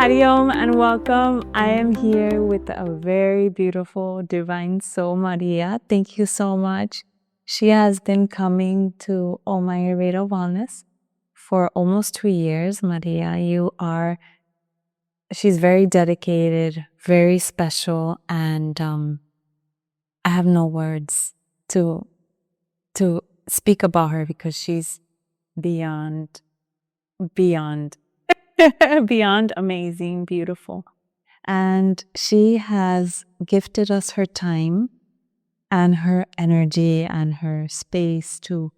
Hariom and welcome. I am here with a very beautiful divine soul, Maria. Thank you so much. She has been coming to All My Ayurveda Wellness for almost 2 years. Maria, she's very dedicated, very special, and I have no words to speak about her because she's beyond beyond amazing, beautiful. And she has gifted us her time and her energy and her space to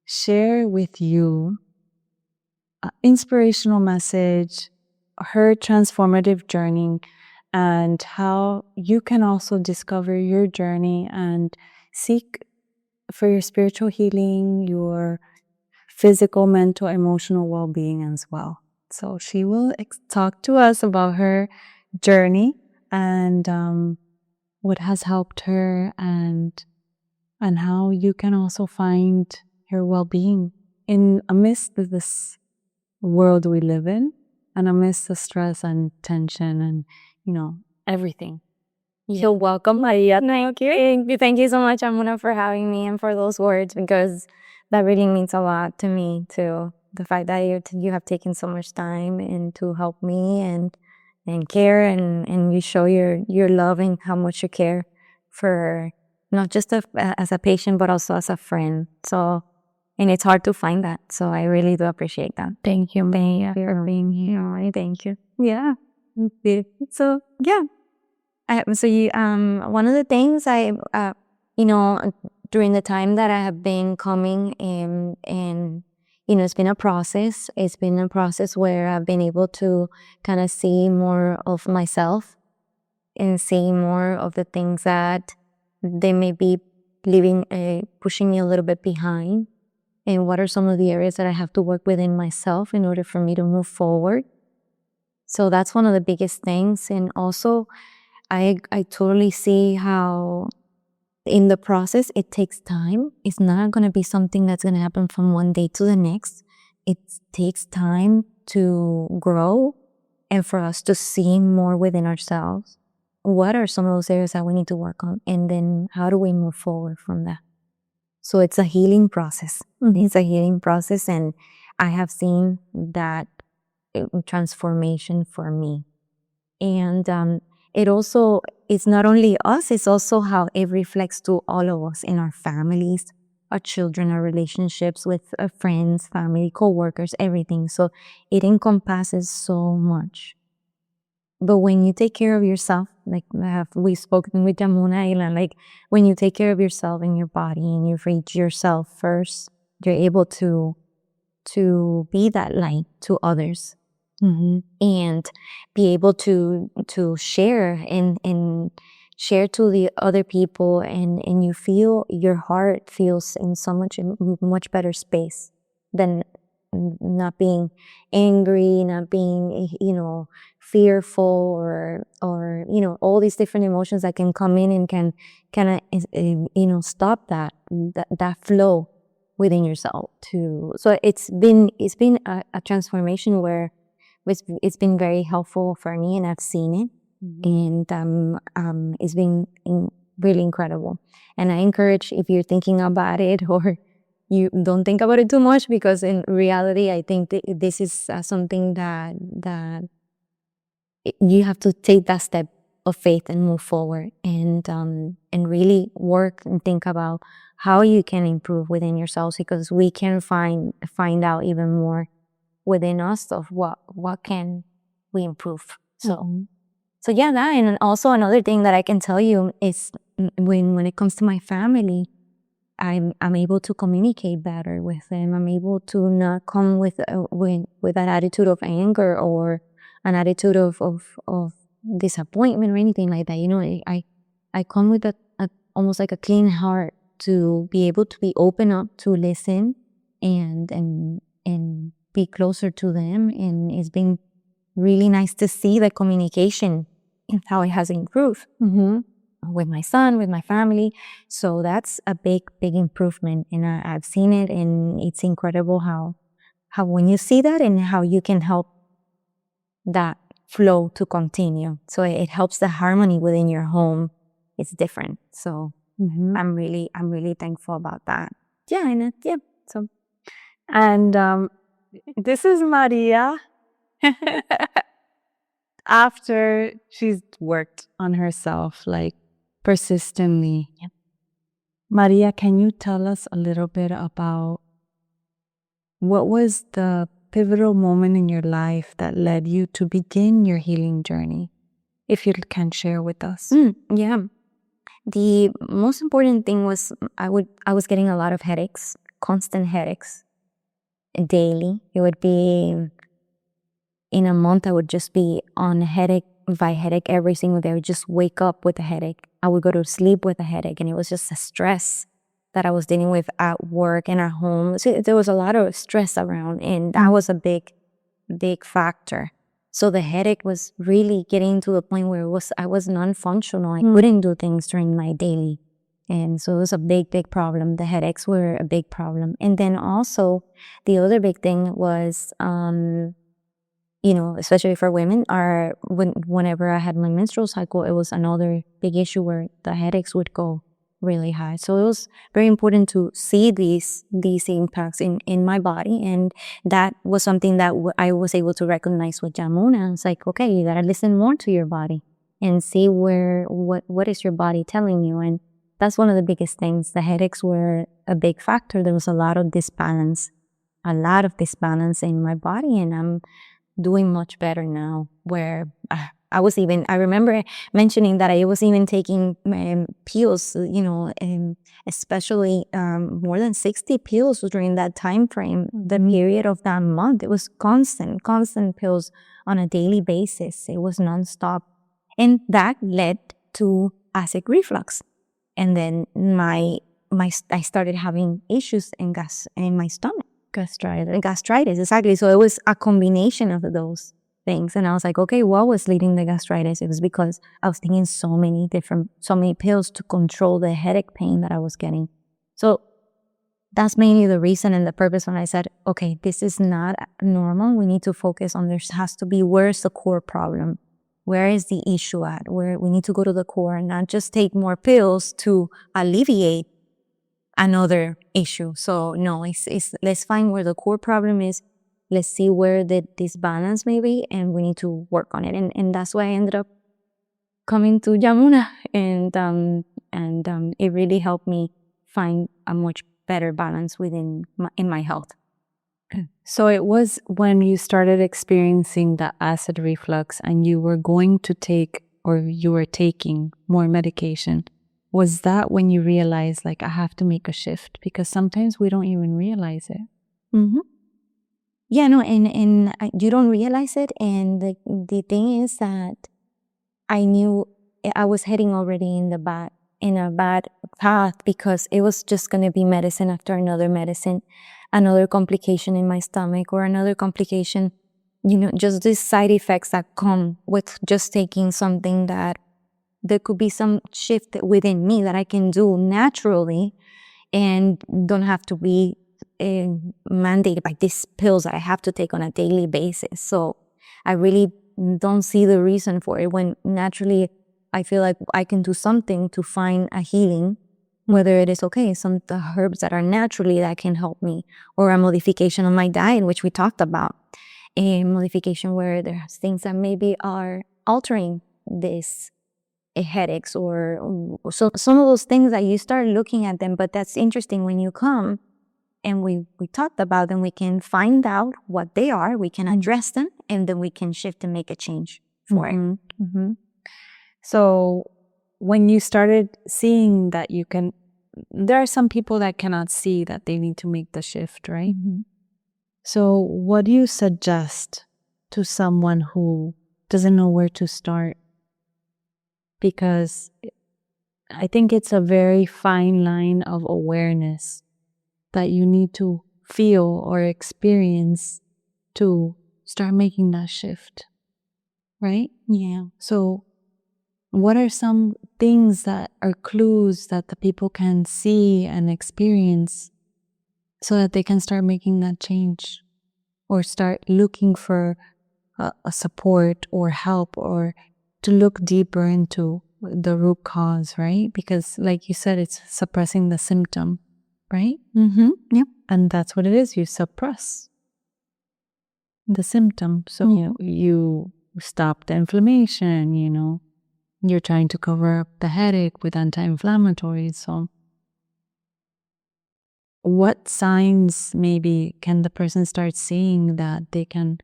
share with you an inspirational message, her transformative journey, and how you can also discover your journey and seek for your spiritual healing, your physical, mental, emotional well-being as well. So she will talk to us about her journey and what has helped her and how you can also find your well-being in amidst this world we live in and amidst the stress and tension and everything. You're welcome, Maria. Thank you. Thank you so much, Yamuna, for having me and for those words, because that really means a lot to me too. The fact that you have taken so much time and to help me and care and you show your love and how much you care for not just as a patient but also as a friend. So, and it's hard to find that. So I really do appreciate that. Thank you, Maya, for being here. Thank you. Yeah. So yeah. One of the things during the time that I have been coming and it's been a process. It's been a process where I've been able to kind of see more of myself and see more of the things that they may be pushing me a little bit behind. And what are some of the areas that I have to work within myself in order for me to move forward? So that's one of the biggest things. And also, I totally see how in the process it takes time. It's not going to be something that's going to happen from one day to the next. It takes time to grow and for us to see more within ourselves. What are some of those areas that we need to work on? And then how do we move forward from that? So it's a healing process. It's a healing process, and I have seen that transformation for me. And it's not only us, it's also how it reflects to all of us in our families, our children, our relationships with our friends, family, co-workers, everything. So it encompasses so much. But when you take care of yourself, like we've spoken with Yamuna, like when you take care of yourself and your body and you reach yourself first, you're able to be that light to others. And be able to share and share to the other people, and you feel your heart feels in so much better space than not being angry, not being fearful or all these different emotions that can come in and can kind of stop that flow within yourself too. So it's been a transformation where it's been very helpful for me, and I've seen it, and it's been really incredible. And I encourage, if you're thinking about it, or you don't think about it too much, because in reality, I think this is something that you have to take that step of faith and move forward, and really work and think about how you can improve within yourselves, because we can find out even more within us of what can we improve. So yeah, that. And also another thing that I can tell you is when it comes to my family, I'm able to communicate better with them. I'm able to not come with that attitude of anger or an attitude of disappointment or anything like that. I come with almost like a clean heart to be able to be open up to listen and be closer to them. And it's been really nice to see the communication and how it has improved with my son, with my family. So that's a big improvement, and I've seen it, and it's incredible how when you see that and how you can help that flow to continue. So it helps the harmony within your home. It's different. So I'm really thankful about that. Yeah, and yeah. So And this is Maria after she's worked on herself, like persistently. Yep. Maria, can you tell us a little bit about what was the pivotal moment in your life that led you to begin your healing journey? If you can share with us. Yeah. The most important thing was I was getting a lot of headaches, constant headaches daily. It would be in a month, I would just be on headache by headache every single day. I would just wake up with a headache. I would go to sleep with a headache, and it was just a stress that I was dealing with at work and at home. So there was a lot of stress around, and that was a big factor. So the headache was really getting to the point where I was non-functional. I couldn't do things during my daily. And so it was a big problem. The headaches were a big problem. And then also the other big thing was, especially for women, whenever I had my menstrual cycle, it was another big issue where the headaches would go really high. So it was very important to see these impacts in my body, and that was something that I was able to recognize with Yamuna. It's like, okay, you gotta listen more to your body and see what is your body telling you, and that's one of the biggest things. The headaches were a big factor. There was a lot of disbalance in my body, and I'm doing much better now, where I remember mentioning that I was even taking pills, especially more than 60 pills during that time frame, the period of that month. It was constant pills on a daily basis. It was nonstop. And that led to acid reflux. And then I started having issues in my stomach. Gastritis, exactly. So it was a combination of those things. And I was like, okay, what was leading the gastritis? It was because I was taking so many pills to control the headache pain that I was getting. So that's mainly the reason and the purpose when I said, okay, this is not normal. We need to focus on, there has to be, where's the core problem? Where is the issue at? Where we need to go to the core and not just take more pills to alleviate another issue. So no, it's let's find where the core problem is. Let's see where the disbalance may be, and we need to work on it. And that's why I ended up coming to Yamuna, and it really helped me find a much better balance in my health. So it was when you started experiencing the acid reflux and you were going to take, or you were taking more medication. Was that when you realized, like, I have to make a shift? Because sometimes we don't even realize it. Yeah, no, and you don't realize it. And the thing is that I knew I was heading already in a bad path, because it was just going to be medicine after another medicine, another complication in my stomach, or another complication, just these side effects that come with just taking something, that there could be some shift within me that I can do naturally and don't have to be mandated by these pills that I have to take on a daily basis. So I really don't see the reason for it, when naturally I feel like I can do something to find a healing, whether it is the herbs that are naturally that can help me, or a modification of my diet, which we talked about, a modification where there's things that maybe are altering this headaches, or so some of those things that you start looking at them. But that's interesting when you come and we talked about them, we can find out what they are, we can address them, and then we can shift and make a change for it. So when you started seeing that there are some people that cannot see that they need to make the shift, right? So what do you suggest to someone who doesn't know where to start? Because I think it's a very fine line of awareness that you need to feel or experience to start making that shift, right? Yeah. So what are some things that are clues that the people can see and experience so that they can start making that change, or start looking for a support or help, or to look deeper into the root cause, right? Because like you said, it's suppressing the symptom, right? Yep. And that's what it is. You suppress the symptom. So you stop the inflammation, you're trying to cover up the headache with anti-inflammatories. So what signs maybe can the person start seeing that they can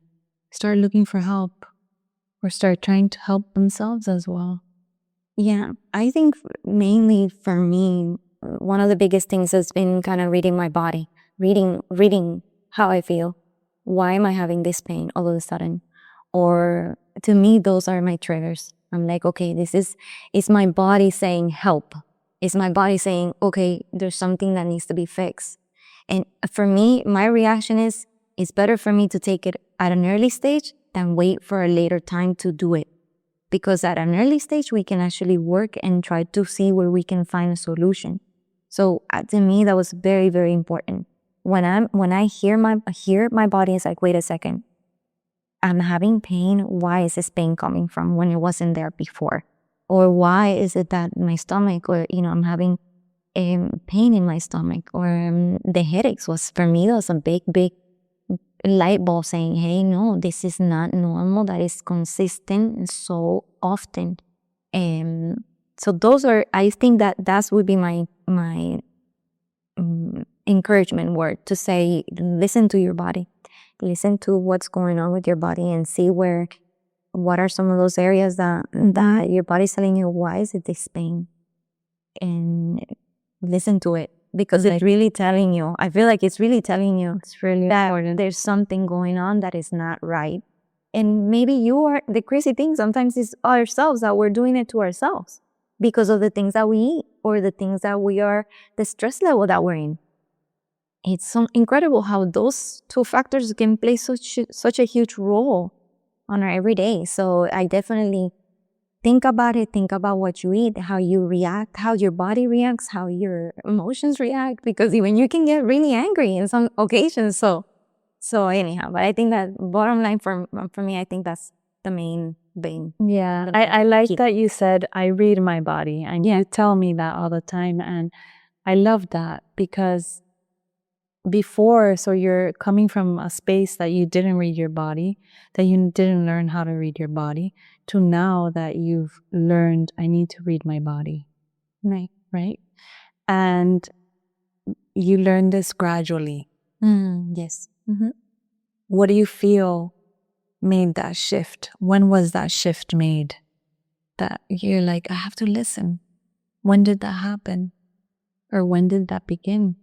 start looking for help or start trying to help themselves as well? Yeah, I think mainly for me, one of the biggest things has been kind of reading my body, reading how I feel. Why am I having this pain all of a sudden? Or to me, those are my triggers. I'm like, okay, is my body saying help? Is my body saying, okay, there's something that needs to be fixed? And for me, my reaction is, it's better for me to take it at an early stage than wait for a later time to do it. Because at an early stage, we can actually work and try to see where we can find a solution. So to me, that was very, very important. When I hear my body is like, wait a second, I'm having pain. Why is this pain coming from when it wasn't there before? Or why is it that my stomach, or I'm having pain in my stomach, or the headaches was, for me, that was a big, big light bulb saying, hey, no, this is not normal. That is consistent and so often. So those are, I think that would be my encouragement word, to say, listen to your body, listen to what's going on with your body, and see what are some of those areas that your body's telling you, why is it this pain? And listen to it, because it's really telling you. I feel like it's really telling you It's really that important. there's something going on that is not right. And maybe the crazy thing sometimes is ourselves, that we're doing it to ourselves because of the things that we eat, or the things that the stress level that we're in. It's so incredible how those two factors can play such a huge role on our everyday. So I definitely think about it. Think about what you eat, how you react, how your body reacts, how your emotions react, because even you can get really angry in some occasions. So anyhow, but I think that bottom line for me, I think that's the main thing. Yeah, I like that you said, I read my body, and you tell me that all the time. And I love that, because before, so you're coming from a space that you didn't read your body, that you didn't learn how to read your body, to now that you've learned, I need to read my body. Right? And you learn this gradually. Yes. What do you feel made that shift? When was that shift made? That you're like, I have to listen. When did that happen? Or when did that begin?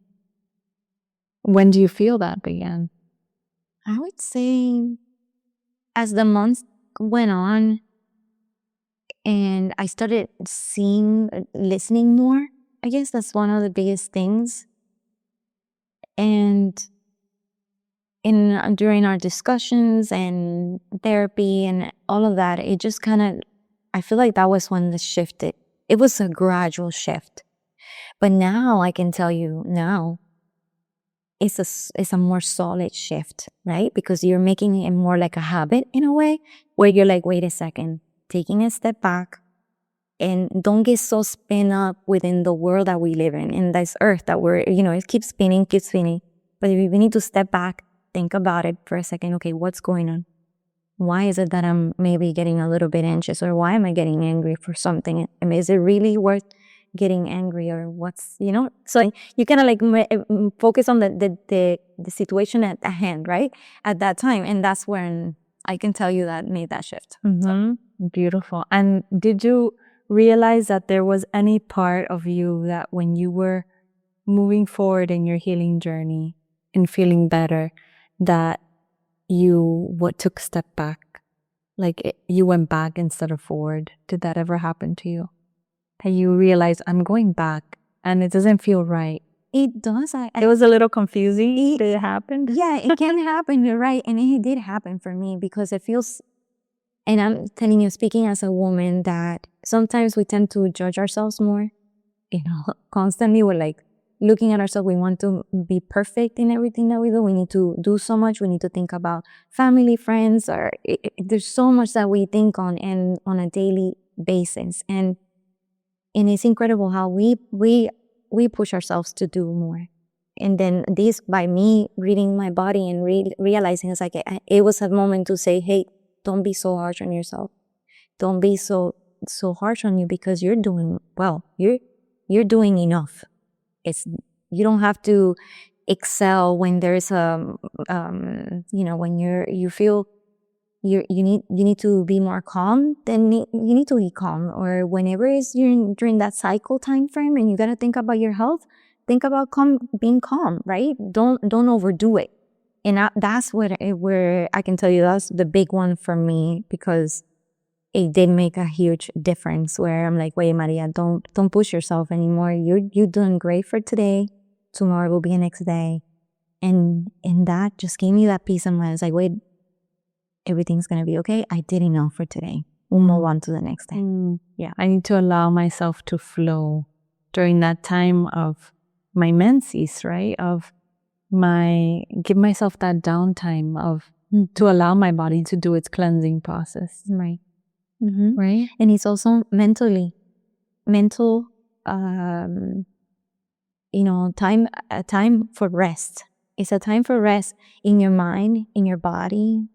When do you feel that began? I would say as the months went on and I started listening more, I guess that's one of the biggest things. And during our discussions and therapy and all of that, it just kind of, I feel like that was when the shifted. It was a gradual shift. But now I can tell you now, it's a more solid shift, right? Because you're making it more like a habit in a way, where you're like, wait a second, taking a step back, and don't get so spin up within the world that we live in this earth that it keeps spinning. But we need to step back, think about it for a second. Okay, what's going on? Why is it that I'm maybe getting a little bit anxious, or why am I getting angry for something? I mean, is it really worth getting angry, or so you kind of like focus on the situation at hand, right, at that time, and that's when I can tell you that made that shift. Beautiful. And did you realize that there was any part of you that when you were moving forward in your healing journey and feeling better, that you took a step back? Like you went back instead of forward? Did that ever happen to you? That you realize, I'm going back and it doesn't feel right? It does. It was a little confusing. Did it happen? Yeah, it can happen. You're right. And it did happen for me, because it feels, and I'm telling you, speaking as a woman, that sometimes we tend to judge ourselves more, constantly. We're like, looking at ourselves. We want to be perfect in everything that we do. We need to do so much. We need to think about family, friends, or there's so much that we think on and on a daily basis. And it's incredible how we push ourselves to do more. And then this, by me reading my body and realizing, it's like it was a moment to say, hey, don't be so harsh on yourself. Don't be so harsh on you, because you're doing well. You're doing enough. You don't have to excel when there's when you feel you need to be more calm. Then you need to be calm. Or whenever you're during that cycle time frame and you got to think about your health, think about being calm, right? Don't overdo it. And that's where I can tell you that's the big one for me, because it did make a huge difference, where I'm like, wait, Maria, don't push yourself anymore. You're doing great for today. Tomorrow will be the next day. And that just gave me that peace of mind. It's like, wait, everything's going to be okay. I did enough for today. We'll move on to the next day. Yeah, I need to allow myself to flow during that time of my menses, right? Give myself that downtime to allow my body to do its cleansing process. Right. Right? And it's also mental, a time for rest. It's a time for rest in your mind, in your body,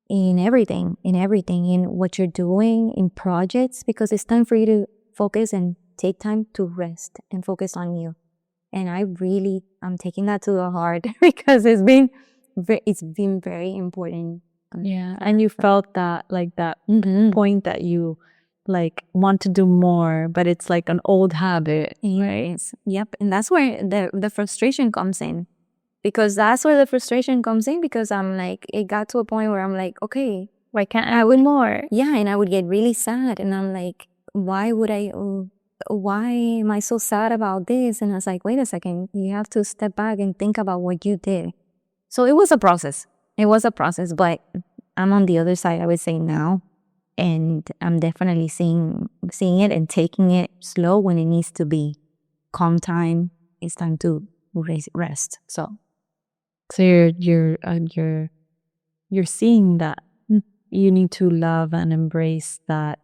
in everything, in what you're doing, in projects, because it's time for you to focus and take time to rest and focus on you. And I'm taking that to the heart because it's been very important. Yeah. And you felt that, like that point that you like want to do more, but it's like an old habit, right? Yep. And that's where the frustration comes in. Because I'm like, it got to a point where I'm like, okay, why can't I win more? Yeah, and I would get really sad, and I'm like, why am I so sad about this? And I was like, wait a second, you have to step back and think about what you did. So it was a process. But I'm on the other side, I would say, now. And I'm definitely seeing it and taking it slow when it needs to be. Calm time. It's time to rest. So you're seeing that you need to love and embrace that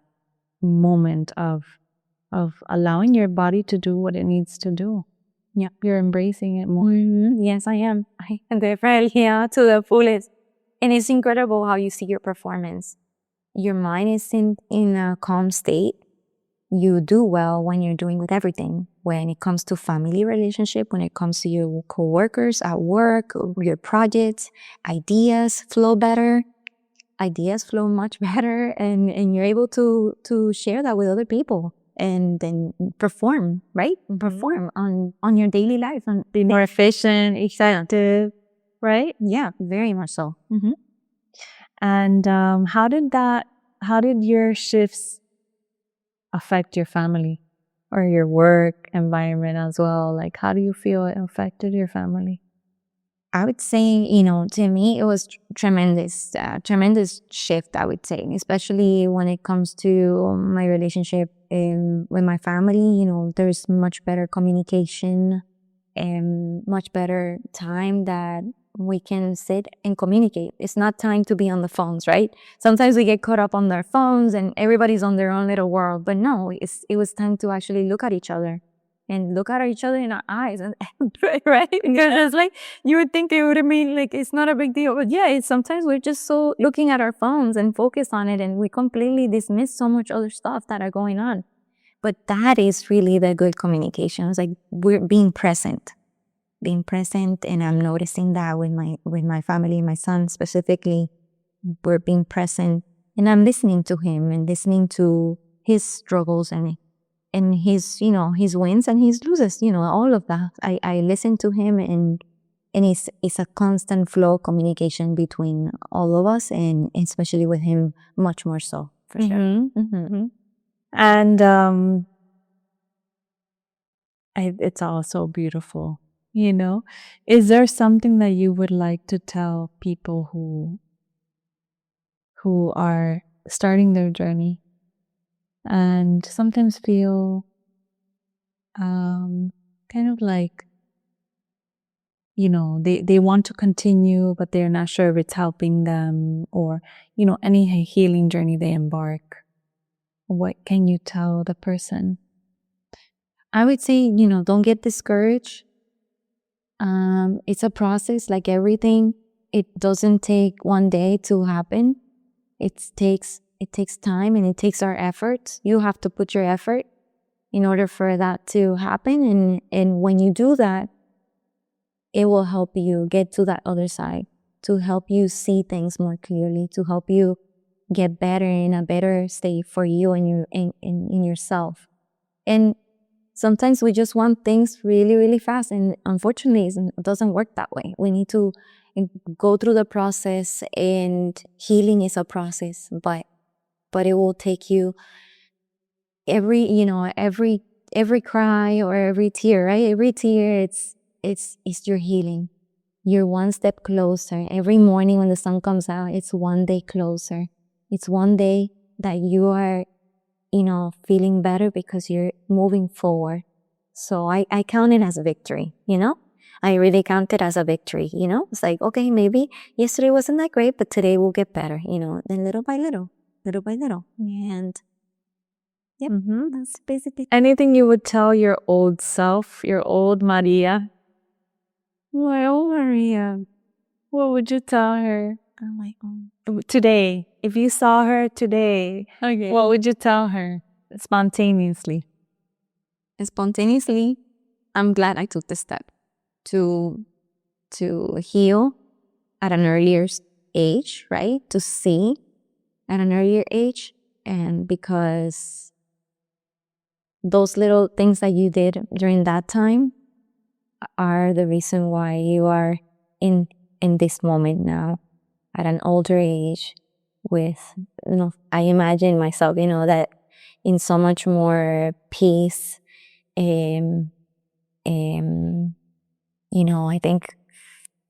moment of allowing your body to do what it needs to do. Yeah, you're embracing it more. Yes, I am. I definitely, to the fullest. And it's incredible how you see your performance. Your mind is in a calm state. You do well when you're doing with everything. When it comes to family relationship, when it comes to your coworkers at work, your projects, ideas flow better. Ideas flow much better, and you're able to share that with other people, and then perform, right? Perform on your daily life and be more efficient, effective, right? Yeah, very much so. And how did your shifts affect your family or your work environment as well? Like, how do you feel it affected your family? I would say, to me, it was tremendous shift, I would say, especially when it comes to my relationship with my family. There's much better communication and much better time that we can sit and communicate. It's not time to be on the phones, right? Sometimes we get caught up on their phones and everybody's on their own little world. But no, it was time to actually look at each other. And look at each other in our eyes, and right? Because it's like, you would think it would have been like, it's not a big deal, but yeah, sometimes we're just so looking at our phones and focus on it, and we completely dismiss so much other stuff that are going on. But that is really the good communication. It's like we're being present, and I'm noticing that with my family, my son specifically, we're being present, and I'm listening to him and listening to his struggles and his, his wins and his loses, all of that. I listen to him, and it's a constant flow of communication between all of us, and especially with him, much more so, for sure. And it's also beautiful, Is there something that you would like to tell people who are starting their journey and sometimes feel kind of like, they want to continue, but they're not sure if it's helping them, or, any healing journey they embark. What can you tell the person? I would say, don't get discouraged. It's a process like everything. It doesn't take one day to happen. It takes time, and it takes our effort. You have to put your effort in order for that to happen. And when you do that, it will help you get to that other side, to help you see things more clearly, to help you get better, in a better state for you and in yourself. And sometimes we just want things really, really fast. And unfortunately, it doesn't work that way. We need to go through the process, and healing is a process, but it will take you every cry or every tear, right? Every tear, it's your healing. You're one step closer. Every morning when the sun comes out, it's one day closer. It's one day that you are, feeling better because you're moving forward. So I count it as a victory, I really count it as a victory, It's like, okay, maybe yesterday wasn't that great, but today will get better, then little by little. And yep, that's basically. Anything you would tell your old self, your old Maria? My old Maria. What would you tell her? Oh my Today, if you saw her today, Okay. what would you tell her spontaneously? Spontaneously, I'm glad I took the step to heal at an earlier age, right? To see at an earlier age, and because those little things that you did during that time are the reason why you are in this moment now at an older age with, I imagine myself, that in so much more peace. I think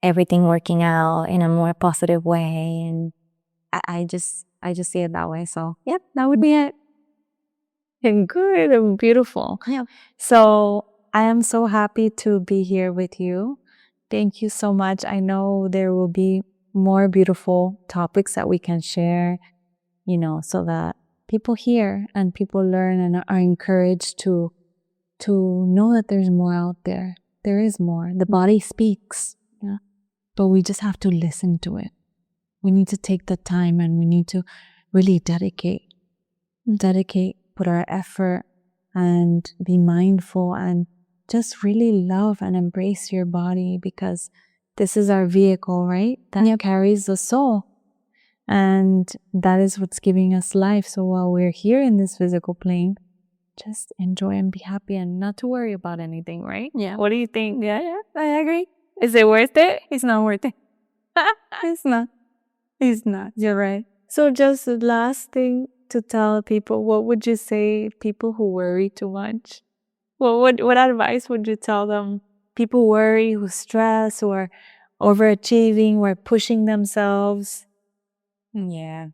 everything working out in a more positive way, and I just see it that way. So yep, that would be it. And good and beautiful. Yeah. So I am so happy to be here with you. Thank you so much. I know there will be more beautiful topics that we can share, so that people hear and people learn and are encouraged to know that there's more out there. There is more. The body speaks. Yeah. But we just have to listen to it. We need to take the time, and we need to really dedicate, put our effort, and be mindful, and just really love and embrace your body, because this is our vehicle, right? That carries the soul. And that is what's giving us life. So while we're here in this physical plane, just enjoy and be happy, and not to worry about anything, right? Yeah. What do you think? Yeah, I agree. Is it worth it? It's not worth it. It's not. It's not. You're right. So just the last thing to tell people, what would you say people who worry too much? What advice would you tell them? People who worry, who stress, who are overachieving, who are pushing themselves. Yeah.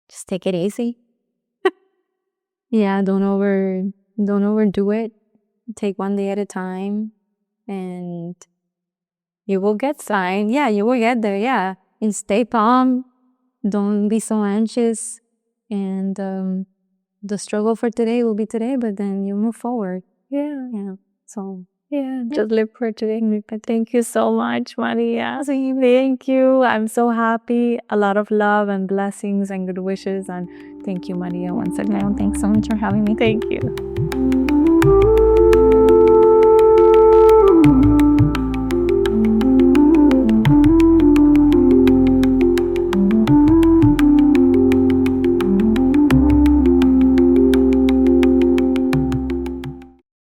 Just take it easy. Yeah, don't overdo it. Take one day at a time, and you will get sign. Yeah, you will get there. Yeah, and stay calm. Don't be so anxious. And the struggle for today will be today, but then you move forward. Yeah. So Yeah, just live for today. Thank you so much, Maria. Thank you. I'm so happy. A lot of love and blessings and good wishes. And thank you, Maria, once again. thanks so much for having me. Thank you.